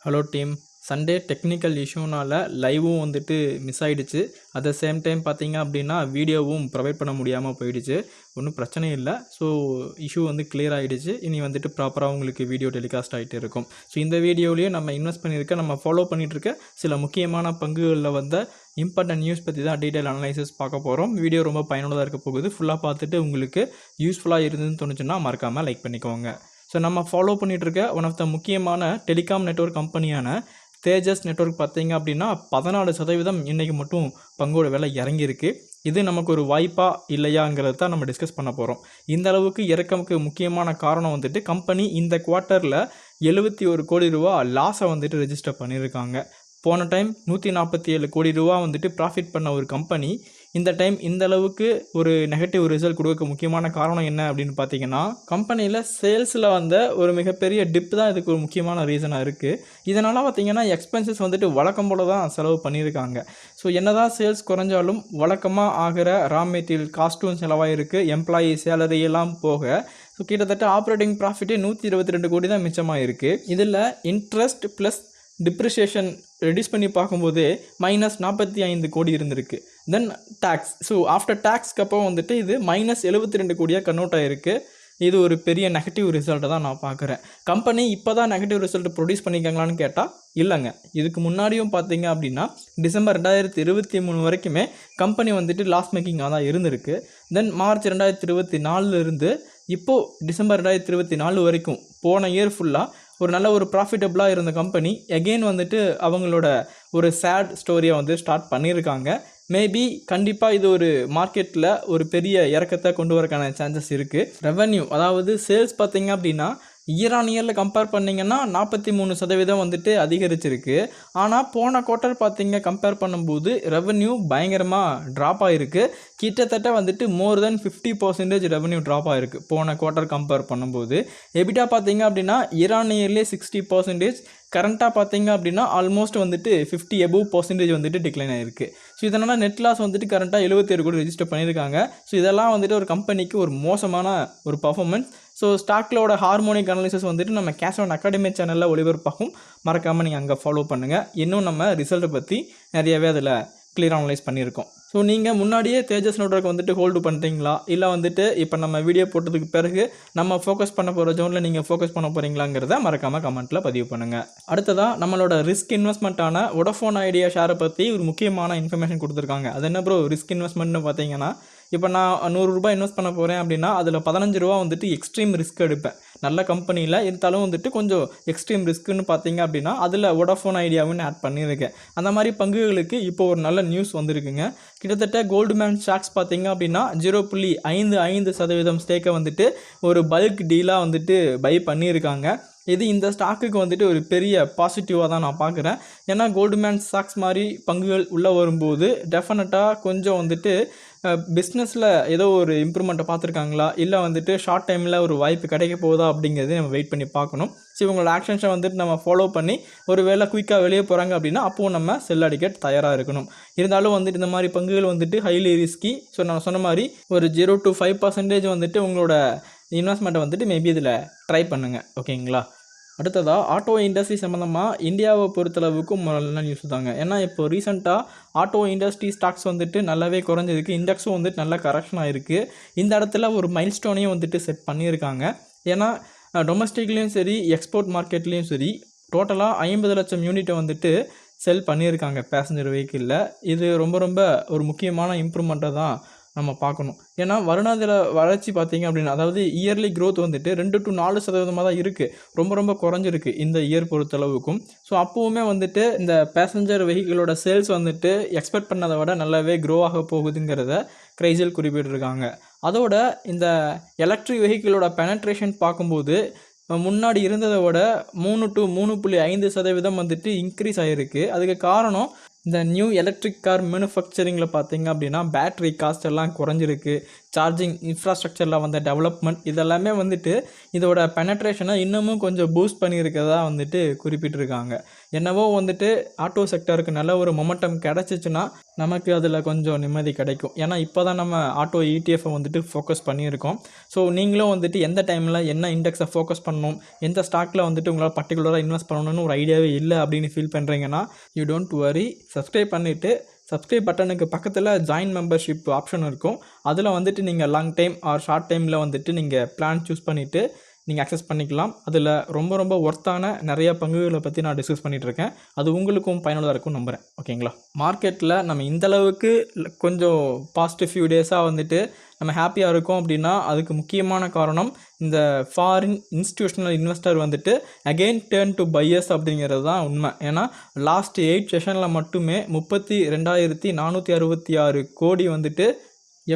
Hello team. Sunday technical இஷ்யூனால் லைவும் வந்துட்டு miss ஆகிடுச்சு. At the same time பார்த்தீங்க அப்படின்னா வீடியோவும் ப்ரொவைட் பண்ண முடியாமல் போயிடுச்சு. ஒன்றும் பிரச்சனை இல்லை. ஸோ இஷ்யூ வந்து கிளியர் ஆகிடுச்சு. இனி வந்துட்டு ப்ராப்பராக உங்களுக்கு வீடியோ டெலிகாஸ்ட் ஆகிட்டு இருக்கும். ஸோ இந்த வீடியோலேயே நம்ம இன்வெஸ்ட் பண்ணியிருக்க நம்ம ஃபாலோ பண்ணிகிட்ருக்க சில முக்கியமான பங்குகளில் வந்த இம்பார்ட்டன்ட் நியூஸ் பற்றி தான் டீட்டெயில் அனலைசிஸ் பார்க்க போகிறோம். வீடியோ ரொம்ப பயனுள்ளதாக இருக்க போகுது. ஃபுல்லாக பார்த்துட்டு உங்களுக்கு யூஸ்ஃபுல்லாக இருந்ததுன்னு தோணுச்சுன்னா மறக்காமல் லைக் பண்ணிக்கோங்க. ஸோ நம்ம ஃபாலோ பண்ணிகிட்ருக்க ஒன் ஆஃப் த முக்கியமான டெலிகாம் நெட்வொர்க் கம்பெனியான தேஜஸ் நெட்வொர்க் பார்த்தீங்க அப்படின்னா 14% இன்றைக்கி மட்டும் பங்கோட விலை இறங்கியிருக்கு. இது நமக்கு ஒரு வாய்ப்பா இல்லையாங்கிறத தான் நம்ம டிஸ்கஸ் பண்ண போகிறோம். இந்த அளவுக்கு இறக்கமுக்கு முக்கியமான காரணம் வந்துட்டு கம்பெனி இந்த குவார்ட்டரில் 71 கோடி ரூபா லாஸை வந்துட்டு ரெஜிஸ்டர் பண்ணியிருக்காங்க. போன டைம் 147 கோடி ரூபா வந்துட்டு ப்ராஃபிட் பண்ண ஒரு கம்பெனி இந்த டைம் இந்த அளவுக்கு ஒரு நெகட்டிவ் ரிசல்ட் கொடுக்க முக்கியமான காரணம் என்ன அப்படின்னு பார்த்தீங்கன்னா, கம்பெனியில் சேல்ஸில் வந்த ஒரு மிகப்பெரிய டிப் தான் இதுக்கு ஒரு முக்கியமான ரீசனாக இருக்குது. இதனால் பார்த்தீங்கன்னா எக்ஸ்பென்சஸ் வந்துட்டு வழக்கம் போல தான் செலவு பண்ணியிருக்காங்க. ஸோ என்ன தான் சேல்ஸ் குறைஞ்சாலும் வழக்கமாக ஆகிற ரா மெட்டீரியல் காஸ்ட்டும் செலவாக இருக்குது. எம்ப்ளாயி சேலரி எல்லாம் போக ஸோ கிட்டத்தட்ட ஆப்ரேட்டிங் ப்ராஃபிட்டே 122 கோடி தான் மிச்சமாக இருக்குது. இதில் இன்ட்ரெஸ்ட் ப்ளஸ் டிப்ரிஷியேஷன் ரெடியூஸ் பண்ணி பார்க்கும்போது -45 கோடி இருந்திருக்கு. தென் டேக்ஸ், ஸோ ஆஃப்டர் டேக்ஸ்க்கு அப்புறம் வந்துட்டு இது -72 கோடியாக கன்வெர்ட் ஆகிருக்கு. இது ஒரு பெரிய நெகட்டிவ் ரிசல்ட்டை தான் நான் பார்க்குறேன். கம்பெனி இப்போ தான் நெகட்டிவ் ரிசல்ட் ப்ரொடியூஸ் பண்ணியிருக்காங்களான்னு கேட்டால் இல்லைங்க. இதுக்கு முன்னாடியும் பார்த்தீங்க அப்படின்னா டிசம்பர் 2023 வரைக்குமே கம்பெனி வந்துட்டு லாஸ் மேக்கிங்காக தான் இருந்திருக்கு. தென் மார்ச் 2024 இப்போது டிசம்பர் 2024 வரைக்கும் போன இயர் ஃபுல்லாக ஒரு நல்ல ஒரு ப்ராஃபிட்டபுளாக இருந்த கம்பெனி எகெயின் வந்துட்டு அவங்களோட ஒரு சேட் ஸ்டோரியை வந்து ஸ்டார்ட் பண்ணியிருக்காங்க. மேபி கண்டிப்பாக இது ஒரு மார்க்கெட்டில் ஒரு பெரிய இறக்கத்தை கொண்டு வரக்கான சான்சஸ் இருக்குது. ரெவன்யூ அதாவது சேல்ஸ் பார்த்தீங்க அப்படின்னா இயர் ஆன் இயரில் கம்பேர் பண்ணிங்கன்னா 43% வந்துட்டு அதிகரிச்சிருக்கு. ஆனால் போன குவார்ட்டர் பார்த்தீங்க கம்பேர் பண்ணும்போது ரெவன்யூ பயங்கரமாக ட்ராப் ஆகிருக்கு. கிட்டத்தட்ட வந்துட்டு மோர் தென் 50% ரெவன்யூ ட்ராப் ஆகிருக்கு போன குவார்ட்டர் கம்பேர் பண்ணும்போது. எபிட்டா பார்த்தீங்க அப்படின்னா இயர் ஆன் இயர்லேயே 60%, கரண்ட்டாக பார்த்தீங்க அப்படின்னா ஆல்மோஸ்ட் வந்துட்டு 50 above% வந்துட்டு டிக்ளைன் ஆகிருக்கு. ஸோ இதனால் நெட் லாஸ் வந்துட்டு கரண்ட்டாக 77 கோடி ரெஜிஸ்டர் பண்ணியிருக்காங்க. ஸோ இதெல்லாம் வந்துட்டு ஒரு கம்பெனிக்கு ஒரு மோசமான ஒரு பர்ஃபார்மன்ஸ். ஸோ ஸ்டாக்லோட ஹார்மோனிக் அனாலிசிஸ் வந்துட்டு நம்ம கேஷ் ஆன் அகாடமி சேனலில் ஒளிபரப்பாகும். மறக்காமல் நீங்கள் அங்கே ஃபாலோ பண்ணுங்கள். இன்னும் நம்ம ரிசல்ட்டை பற்றி நிறையவே அதில் கிளியர் அனலைஸ் பண்ணியிருக்கோம். ஸோ நீங்கள் முன்னாடியே தேஜஸ் நெட்வொர்க் வந்துட்டு ஹோல்டு பண்ணுறீங்களா, இல்லை வந்துட்டு இப்போ நம்ம வீடியோ போட்டதுக்கு பிறகு நம்ம ஃபோக்கஸ் பண்ண போகிற ஜோனில் நீங்கள் ஃபோக்கஸ் பண்ண போகிறீங்களாங்கிறத மறக்காமல் கமெண்ட்டில் பதிவு பண்ணுங்கள். அடுத்ததாக நம்மளோட ரிஸ்க் இன்வெஸ்ட்மெண்ட்டான வோடஃபோன் ஐடியா ஷேரை பற்றி ஒரு முக்கியமான இன்ஃபர்மேஷன் கொடுத்துருக்காங்க. அது என்ன ப்ரோ ரிஸ்க் இன்வெஸ்ட்மெண்ட்னு பார்த்தீங்கன்னா, இப்போ நான் 100 ரூபாய் இன்வெஸ்ட் பண்ண போகிறேன் அப்படின்னா அதில் 15 ரூபா வந்துட்டு எக்ஸ்ட்ரீம் ரிஸ்க் எடுப்பேன். நல்ல கம்பெனியில் இருந்தாலும் வந்துட்டு கொஞ்சம் எக்ஸ்ட்ரீம் ரிஸ்க்குன்னு பார்த்தீங்க அப்படின்னா அதில் வோடஃபோன் ஐடியாவுன்னு ஆட் பண்ணியிருக்கேன். அந்த மாதிரி பங்குகளுக்கு இப்போ ஒரு நல்ல நியூஸ் வந்திருக்குங்க. கிட்டத்தட்ட கோல்ட்மேன் சாக்ஸ் பார்த்தீங்க அப்படின்னா 0.55% ஸ்டேக்கை வந்துட்டு ஒரு பல்க் டீலாக வந்துட்டு பை பண்ணியிருக்காங்க. இது இந்த ஸ்டாக்குக்கு வந்துட்டு ஒரு பெரிய பாசிட்டிவாக தான் நான் பார்க்குறேன். ஏன்னா கோல்ட்மேன் சாக்ஸ் மாதிரி பங்குகள் உள்ளே வரும்போது டெஃபினட்டாக கொஞ்சம் வந்துட்டு பிஸ்னஸில் ஏதோ ஒரு இம்ப்ரூவ்மெண்ட்டை பார்த்துருக்காங்களா, இல்லை வந்துட்டு ஷார்ட் டைமில் ஒரு வாய்ப்பு கிடைக்க போகுதா அப்படிங்கிறது நம்ம வெயிட் பண்ணி பார்க்கணும். ஸோ இவங்களோட ஆக்ஷன்ஸை வந்துட்டு நம்ம ஃபாலோ பண்ணி ஒரு வேளை குயிக்காக வெளியே போகிறாங்க அப்படின்னா அப்போது நம்ம செல் அடிக்க தயாராக இருக்கணும். இருந்தாலும் வந்துட்டு இந்த மாதிரி பங்குகள் வந்துட்டு ஹைலி ரிஸ்கி. ஸோ நான் சொன்ன மாதிரி ஒரு 0 to 5% வந்துட்டு உங்களோட இன்வெஸ்ட்மெண்ட்டை வந்துட்டு மேபி இதில் ட்ரை பண்ணுங்கள். ஓகேங்களா? அடுத்ததாக ஆட்டோ இண்டஸ்ட்ரி சம்மந்தமாக இந்தியாவை பொறுத்தளவுக்கும் நல்ல நியூஸ் தாங்க. ஏன்னா இப்போ ரீசெண்டாக ஆட்டோ இண்டஸ்ட்ரி ஸ்டாக்ஸ் வந்துட்டு நல்லாவே குறைஞ்சிருக்கு. இண்டெக்ஸும் வந்துட்டு நல்ல கரெக்ஷன் ஆகிருக்கு. இந்த இடத்துல ஒரு மைல்ஸ்டோனையும் வந்துட்டு செட் பண்ணியிருக்காங்க. ஏன்னா டொமஸ்டிக்லேயும் சரி எக்ஸ்போர்ட் மார்க்கெட்லேயும் சரி டோட்டலாக 50 லட்சம் யூனிட்டை வந்துட்டு செல் பண்ணியிருக்காங்க பேசஞ்சர் வெஹிக்கிளில். இது ரொம்ப ரொம்ப ஒரு முக்கியமான இம்ப்ரூவ்மெண்ட்டை தான் நம்ம பார்க்கணும். ஏன்னா வருடாந்திர வளர்ச்சி பார்த்தீங்க அப்படின்னா அதாவது இயர்லி க்ரோத் வந்துட்டு 2 to 4% தான் இருக்குது. ரொம்ப ரொம்ப குறைஞ்சிருக்கு இந்த இயர் பொறுத்தளவுக்கும். ஸோ அப்போவுமே வந்துட்டு இந்த பேசஞ்சர் வெஹிக்கிளோட சேல்ஸ் வந்துட்டு எக்ஸ்பெக்ட் பண்ணதை விட நல்லாவே க்ரோ ஆக போகுதுங்கிறத கிரைசில் குறிப்பிட்டிருக்காங்க. அதோட இந்த எலக்ட்ரிக் வெஹிக்கிளோட பெனட்ரேஷன் பார்க்கும்போது முன்னாடி இருந்ததை விட 3 to 3.5% வந்துட்டு இன்க்ரீஸ் ஆகிருக்கு. அதுக்கு காரணம் இந்த நியூ எலக்ட்ரிக் கார் மேனுஃபேக்சரிங்கில் பார்த்தீங்க அப்படின்னா பேட்ரி காஸ்ட் எல்லாம் குறைஞ்சிருக்கு. சார்ஜிங் இன்ஃப்ராஸ்ட்ரக்சரில் வந்த டெவலப்மெண்ட் இதெல்லாமே வந்துட்டு இதோட பெனட்ரேஷனை இன்னமும் கொஞ்சம் பூஸ்ட் பண்ணியிருக்கிறதா வந்துட்டு குறிப்பிட்டிருக்காங்க. என்னவோ வந்துட்டு ஆட்டோ செக்டருக்கு நல்ல ஒரு மொமெண்டம் கிடச்சிச்சின்னா நமக்கு அதில் கொஞ்சம் நிம்மதி கிடைக்கும். ஏன்னா இப்போ தான் நம்ம ஆட்டோ ETF வந்துட்டு ஃபோக்கஸ் பண்ணியிருக்கோம். ஸோ நீங்களும் வந்துட்டு எந்த டைமில் என்ன இண்டெக்ஸை ஃபோக்கஸ் பண்ணணும், எந்த ஸ்டாக்கில் வந்துட்டு உங்களால் பர்டிகுலராக இன்வெஸ்ட் பண்ணணும்னு ஒரு ஐடியாவே இல்லை அப்படின்னு ஃபீல் பண்ணுறீங்கன்னா யூ டோன்ட் வரி. சப்ஸ்கிரைப் பண்ணிவிட்டு சப்ஸ்கிரைப் பட்டனுக்கு பக்கத்தில் ஜாயின் மெம்பர்ஷிப் ஆப்ஷன் இருக்கும். அதில் வந்துட்டு நீங்கள் லாங் டைம் ஆர் ஷார்ட் டைமில் வந்துட்டு நீங்கள் பிளான் சூஸ் பண்ணிவிட்டு நீங்கள் அக்சஸ் பண்ணிக்கலாம். அதில் ரொம்ப ரொம்ப ஒர்த்தான நிறைய பங்குகளை பற்றி நான் டிஸ்கஸ் பண்ணிகிட்ருக்கேன். அது உங்களுக்கும் பயனுள்ளதாக இருக்கும் நம்புகிறேன். ஓகேங்களா? மார்க்கெட்டில் நம்ம இந்தளவுக்கு கொஞ்சம் பாஸ்ட் ஃபியூ டேஸாக வந்துட்டு நம்ம ஹாப்பியாக இருக்கோம் அப்படின்னா அதுக்கு முக்கியமான காரணம் இந்த ஃபாரின் இன்ஸ்டிடியூஷனல் இன்வெஸ்டர் வந்துட்டு அகெயின் டேர்ன் டு பையர்ஸ் அப்படிங்கிறது தான் உண்மை. ஏன்னா லாஸ்ட் 8 செஷனில் மட்டுமே 32,466 கோடி வந்துட்டு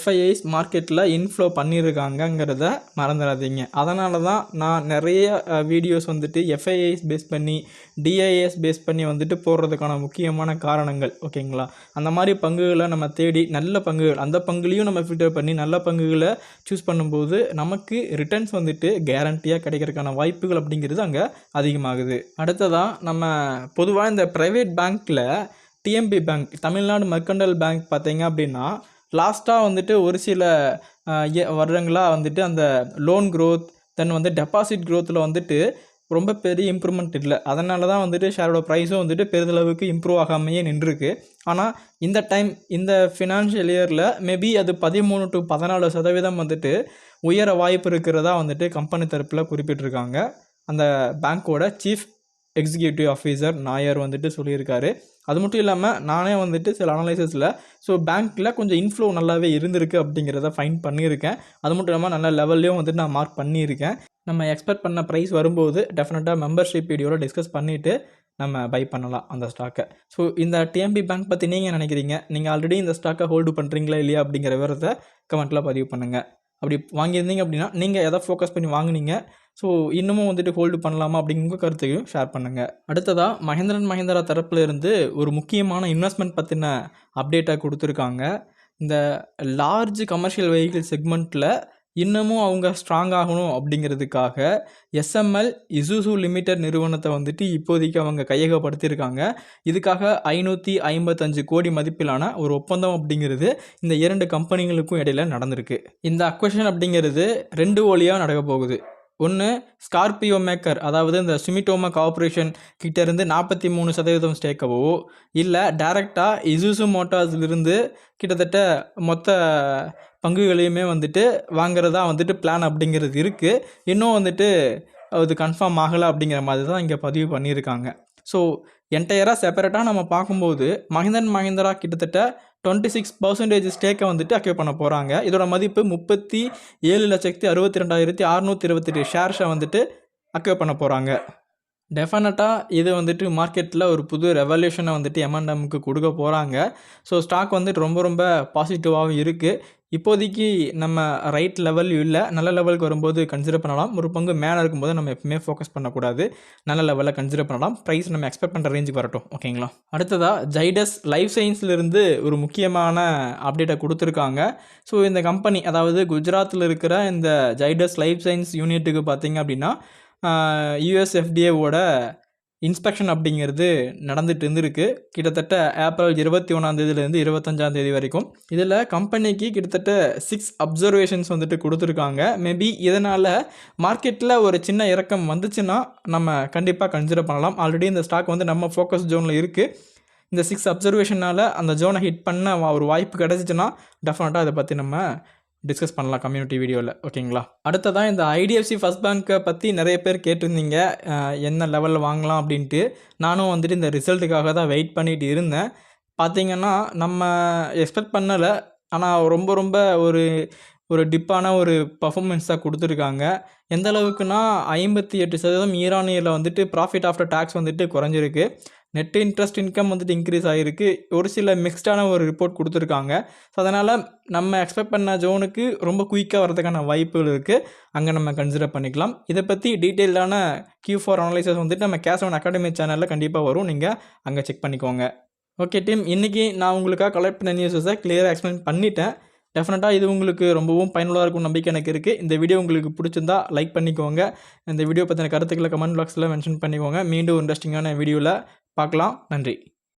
FIIs மார்க்கெட்டில் இன்ஃப்ளோ பண்ணியிருக்காங்கங்கிறத மறந்துடாதீங்க. அதனால தான் நான் நிறைய வீடியோஸ் வந்துட்டு FIIs பேஸ் பண்ணி DIS பேஸ் பண்ணி வந்துட்டு போடுறதுக்கான முக்கியமான காரணங்கள். ஓகேங்களா? அந்த மாதிரி பங்குகளை நம்ம தேடி நல்ல பங்குகள், அந்த பங்குலையும் நம்ம ஃபில்டர் பண்ணி நல்ல பங்குகளை சூஸ் பண்ணும்போது நமக்கு ரிட்டர்ன்ஸ் வந்துட்டு கேரண்டியாக கிடைக்கிறதுக்கான வாய்ப்புகள் அப்படிங்கிறது அங்கே அதிகமாகுது. அடுத்ததான் நம்ம பொதுவாக இந்த ப்ரைவேட் பேங்க்கில் TMB bank, Tamil Nadu mercantile bank பார்த்தீங்க அப்படின்னா லாஸ்ட்டாக வந்துட்டு ஒரு சில வருடங்களாக வந்துட்டு அந்த லோன் க்ரோத் தென் வந்து டெபாசிட் க்ரோத்தில் வந்துட்டு ரொம்ப பெரிய இம்ப்ரூவ்மெண்ட் இல்லை. அதனால தான் வந்துட்டு ஷேரோட ப்ரைஸும் வந்துட்டு பெரிதளவுக்கு இம்ப்ரூவ் ஆகாமையே நின்றுருக்கு. ஆனால் இந்த டைம் இந்த ஃபினான்ஷியல் இயரில் மேபி அது 13 to 14% வந்துட்டு உயர வாய்ப்பு இருக்கிறதா வந்துட்டு கம்பெனி தரப்பில் குறிப்பிட்டிருக்காங்க. அந்த பேங்க்கோட சீஃப் எக்ஸிக்யூட்டிவ் ஆஃபீஸர் நாயர் வந்துட்டு சொல்லியிருக்காரு. அது மட்டும் இல்லாமல் நானே வந்துட்டு சில அனலைசிஸில் பேங்க்கில் கொஞ்சம் இன்ஃப்ளோ நல்லாவே இருந்திருக்கு அப்படிங்கிறத ஃபைண்ட் பண்ணியிருக்கேன். அது மட்டும் இல்லாமல் நல்ல லெவல்லையும் வந்துட்டு நான் மார்க் பண்ணியிருக்கேன். நம்ம எக்ஸ்பெக்ட் பண்ண ப்ரைஸ் வரும்போது டெஃபினட்டாக மெம்பர்ஷிப் வீடியோவில் டிஸ்கஸ் பண்ணிவிட்டு நம்ம பை பண்ணலாம் அந்த ஸ்டாக்கை. இந்த TMB பேங்க் பற்றி நீங்கள் நினைக்கிறீங்க? நீங்கள் ஆல்ரெடி இந்த ஸ்டாக்கை ஹோல்டு பண்ணுறீங்களா இல்லையா அப்படிங்கிற விவரத்தை கமெண்ட்டில் பதிவு பண்ணுங்கள். அப்படி வாங்கியிருந்தீங்க அப்படின்னா நீங்கள் எதை ஃபோக்கஸ் பண்ணி வாங்குனீங்க, இன்னமும் வந்துட்டு ஹோல்டு பண்ணலாமா அப்படிங்கிற கருத்தையும் ஷேர் பண்ணுங்கள். அடுத்ததாக மஹிந்திரா தரப்பில் இருந்து ஒரு முக்கியமான இன்வெஸ்ட்மெண்ட் பற்றின அப்டேட்டாக கொடுத்துருக்காங்க. இந்த லார்ஜ் கமர்ஷியல் வெஹிக்கிள் செக்மெண்ட்டில் இன்னமும் அவங்க ஸ்ட்ராங் ஆகணும் அப்படிங்கிறதுக்காக SML இசுசு லிமிடெட் நிறுவனத்தை வந்துட்டு இப்போதைக்கு அவங்க கையகப்படுத்தியிருக்காங்க. இதுக்காக 555 கோடி மதிப்பிலான ஒரு ஒப்பந்தம் அப்படிங்கிறது இந்த 2 கம்பெனிகளுக்கும் இடையில நடந்திருக்கு. இந்த அக்வசிஷன் அப்படிங்கிறது 2 வழியாக நடக்க போகுது. ஒன்று, ஸ்கார்பியோ மேக்கர், அதாவது இந்த சுமிட்டோமா கார்பரேஷன் கிட்டேருந்து 43% ஸ்டேக்கவோ, இல்லை டைரெக்டாக இசுசு மோட்டார்ஸ்லேருந்து கிட்டத்தட்ட மொத்த பங்குகளையுமே வந்துட்டு வாங்குறதா வந்துட்டு பிளான் அப்படிங்கிறது இருக்குது. இன்னும் வந்துட்டு அது கன்ஃபார்ம் ஆகலை அப்படிங்கிற மாதிரி தான் இங்கே பதிவு பண்ணியிருக்காங்க. என்டையராக செப்பரேட்டாக நம்ம பார்க்கும்போது மஹிந்திரா கிட்டத்தட்ட 26% ஸ்டேக்கை வந்துட்டு அக்யூர் பண்ண போகிறாங்க. இதோட மதிப்பு 37,62,628 ஷேர்ஸை வந்துட்டு அக்யூர் பண்ண போகிறாங்க. டெஃபினட்டாக இது வந்துட்டு மார்க்கெட்டில் ஒரு புது ரெவல்யூஷனை வந்துட்டு M&Mக்கு கொடுக்க போகிறாங்க. ஸ்டாக் வந்துட்டு ரொம்ப ரொம்ப பாசிட்டிவாகவும் இருக்குது. இப்போதைக்கு நம்ம ரைட் லெவல் இல்லை, நல்ல லெவலுக்கு வரும்போது கன்சிடர் பண்ணலாம். ஒரு பங்கு மேலே இருக்கும்போது நம்ம எப்பவுமே ஃபோக்கஸ் பண்ணக்கூடாது, நல்ல லெவலில் கன்சிடர் பண்ணலாம். ப்ரைஸ் நம்ம எக்ஸ்பெக்ட் பண்ணுற ரேஞ்சுக்கு வரட்டும். ஓகேங்களா? அடுத்ததாக ஜைடஸ் லைஃப் சயின்ஸ்லேருந்து ஒரு முக்கியமான அப்டேட்டை கொடுத்துருக்காங்க. இந்த கம்பெனி, அதாவது குஜராத்தில் இருக்கிற இந்த ஜைடஸ் லைஃப் சயின்ஸ் யூனிட்டுக்கு பார்த்திங்க அப்படின்னா US FDAவோட இன்ஸ்பெக்ஷன் அப்படிங்கிறது நடந்துட்டு இருந்திருக்கு. கிட்டத்தட்ட ஏப்ரல் 21 25 வரைக்கும். இதில் கம்பெனிக்கு கிட்டத்தட்ட 6 அப்சர்வேஷன்ஸ் வந்துட்டு கொடுத்துருக்காங்க. மேபி இதனால் மார்க்கெட்டில் ஒரு சின்ன இறக்கம் வந்துச்சுன்னா நம்ம கண்டிப்பாக கன்சிடர் பண்ணலாம். ஆல்ரெடி இந்த ஸ்டாக் வந்து நம்ம ஃபோக்கஸ் ஜோனில் இருக்குது. இந்த 6 அப்சர்வேஷனால் அந்த ஜோனை ஹிட் பண்ண ஒரு வாய்ப்பு கிடச்சிச்சின்னா டெஃபினட்டாக அதை பற்றி நம்ம டிஸ்கஸ் பண்ணலாம் கம்யூனிட்டி வீடியோவில். ஓகேங்களா? அடுத்ததான் இந்த IDFC ஃபர்ஸ்ட் பேங்க்கை பற்றி நிறைய பேர் கேட்டிருந்தீங்க, என்ன லெவலில் வாங்கலாம் அப்படின்ட்டு. நானும் வந்துட்டு இந்த ரிசல்ட்டுக்காக தான் வெயிட் பண்ணிட்டு இருந்தேன். பார்த்திங்கன்னா நம்ம எக்ஸ்பெக்ட் பண்ணலை, ஆனால் ரொம்ப ரொம்ப ஒரு டிப்பான ஒரு பர்ஃபார்மன்ஸாக கொடுத்துருக்காங்க. எந்த அளவுக்குன்னா 58% இயர் ஆன் இயரில் வந்துட்டு ப்ராஃபிட் ஆஃப்டர் டேக்ஸ் வந்துட்டு குறைஞ்சிருக்கு. நெட் இன்ட்ரெஸ்ட் இன்கம் வந்துட்டு இன்க்ரீஸ் ஆகிருக்கு. ஒரு சில மிக்ஸ்டான ஒரு ரிப்போர்ட் கொடுத்துருக்காங்க. அதனால் நம்ம எக்ஸ்பெக்ட் பண்ண ஜோனுக்கு ரொம்ப குயிக்காக வரதுக்கான வாய்ப்புகள் இருக்குது. அங்கே நம்ம கன்சிடர் பண்ணிக்கலாம். இதை பற்றி டீட்டெயில்டான Q4 அனலைசஸ் வந்துட்டு நம்ம கேஷ்1 அகாடமி சேனலில் கண்டிப்பாக வரும், நீங்கள் அங்கே செக் பண்ணிக்கோங்க. ஓகே டீம், இன்றைக்கி நான் உங்களுக்காக கலெக்ட் பண்ண நியூஸஸை கிளியராக எக்ஸ்பிளைன் பண்ணிட்டேன். டெஃபினட்டாக இது உங்களுக்கு ரொம்பவும் பயனுள்ளதாக இருக்கும் நம்பிக்கை எனக்கு இருக்குது. இந்த வீடியோ உங்களுக்கு பிடிச்சிருந்தா லைக் பண்ணிக்கோங்க. இந்த வீடியோ பற்றின கருத்துக்களை கமெண்ட் பாக்ஸில் மென்ஷன் பண்ணிக்கோங்க. மீண்டும் இன்ட்ரெஸ்டிங்கான வீடியோவில் பார்க்கலாம். நன்றி.